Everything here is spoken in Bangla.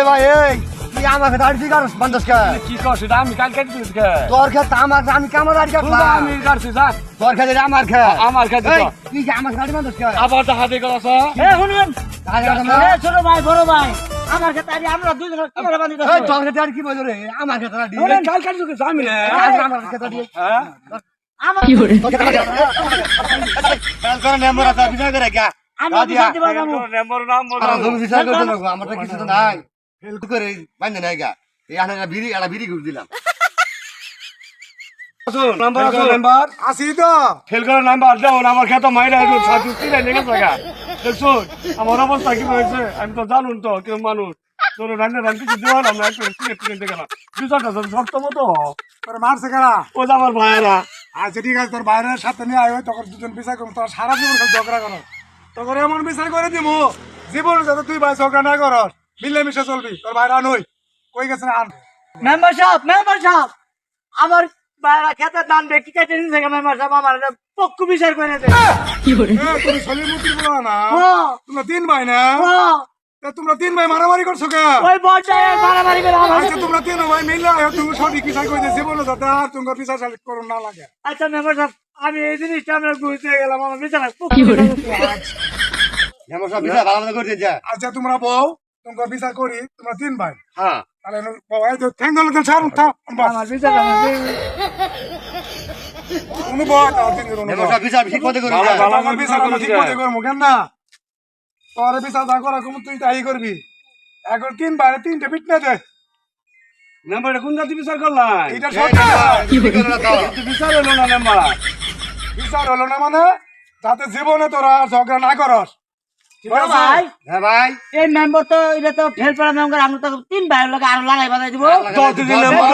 ভাই এই তুই আমাকে দাড়ি দিকে বান্ধস কে কি করছিস এটা আমি কাল কেটে দিয়েছি তোর খেতে আমার আমি কামার দাড়ি কাটলাম আমি কাটছি স্যার তোর খেতে আমার খে আমার খেতে এই, তুই কি আমার দাড়ি বান্ধস কে আবার তো হাতে কথা শুনুন ছোট ভাই বড় ভাই আমার ক্ষেত্রে আজ আমরা দুজন ক্যামেরা বান্ধি এই তোর খেতে আর কি বলছো রে আমার খেতে দাড়ি কাল কেটে দিয়েছি আমি আমার খেতে দাড়ি হ্যাঁ আমার কাল করে নেম্বর আছে বিচার করে কে আমি বিচার দিব যাবো নম্বর নাম আর তুমি বিচার করতে না আমার তো কিছু তো নাই হেল্প করে বান্ধে নাই গা এই আনা বিড়ি ঘুর দিলাম নাম্বার আছে নাম্বার আসি তো ফেল করার নাম্বার দাও আমার খেতে মাইরা একটু সাথে তিনে লেগে থাকা দেখছো আমার অবস্থা কি হয়েছে আমি তো জানুন তো কেউ মানুষ তোর রান্না রান্না কিছু দেওয়া না একটু কিনে গেলাম দুজনটা শক্ত মতো তোর মারছে কারা ও যে আমার ভাইয়েরা আচ্ছা ঠিক আছে তোর বাইরের সাথে নিয়ে আয় তখন দুজন বিচার করবো তোর সারা জীবন খালি ঝগড়া করো তখন এমন বিচার করে দিব জীবন যাতে তুই ভাই ঝগড়া না করস মিলেমিশে চলবি তোর বাইরে আনই কই গেছে আন মেম্বার সাহেব আমার বাইরা খেতে দান ব্যক্তি কেটে নিয়ে থেকে মেম্বার সাহেব আমার পক্ষ বিচার করে দেয় তুমি সলিমুদ্দিন বলো না হ্যাঁ তোমরা তিন ভাই না হ্যাঁ তা তোমরা তিন ভাই মারামারি করছো কে ওই বড়টায় মারামারি করে আমার আচ্ছা তোমরা তিন ভাই মিলে আয় তুমি সঠিক বিচার করে দিয়েছি বলো যাতে আর তোমার বিচার করুন না লাগে আচ্ছা মেম্বার সাহেব আমি এই জিনিসটা আমরা বুঝতে গেলাম আমার বিচার নেম্বর সব বিচার ভালো মতো করতে যা আচ্ছা তোমরা বউ তোমার বিচার করি তোমরা তিন ভাই হ্যাঁ তাহলে বউ এই তো ঠ্যাং ধরলে তো ছাড়ুন আমার বিচার তুমি বউ তাও তিন জন নেম্বর সব বিচার ঠিক মতো করে যা আমার বিচার আমি ঠিক মতো করবো কেন না তোর বিচার যা করা তুমি তুই তাই করবি এখন তিন ভাই তিনটে পিট না দে নাম্বারটা কোন জাতি বিচার করলাম এটা সরকার বিচার হলো না নাম্বার বিচার হলো না মানে যাতে জীবনে তোরা ঝগড়া না করস ভাই হ্যাঁ ভাই এই মেম্বার তো এটা তো ফেল করা মেম্বার আমরা তো তিন ভাইয়ের লোক আরো লাগাই বাজাই দিব দশ দিন নাম্বার